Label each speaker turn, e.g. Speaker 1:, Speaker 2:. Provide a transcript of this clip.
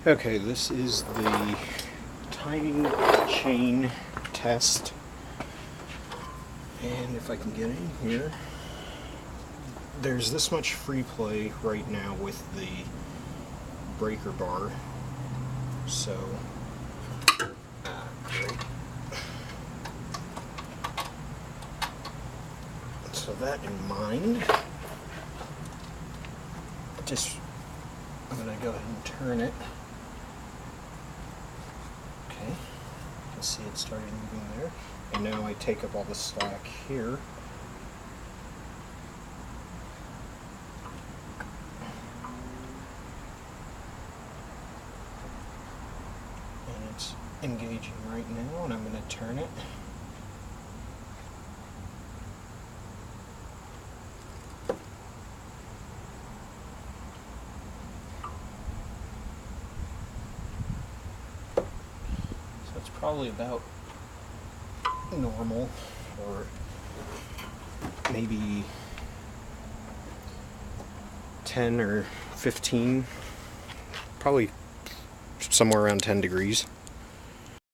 Speaker 1: Okay, this is the timing chain test. And if I can get in here, there's this much free play right now with the breaker bar. So, great. So that in mind, I'm going to go ahead and turn it. Okay, you can see it started moving there. And now I take up all the slack here. And it's engaging right now, and I'm going to turn it. So it's probably about normal, or maybe 10 or 15, probably somewhere around 10 degrees.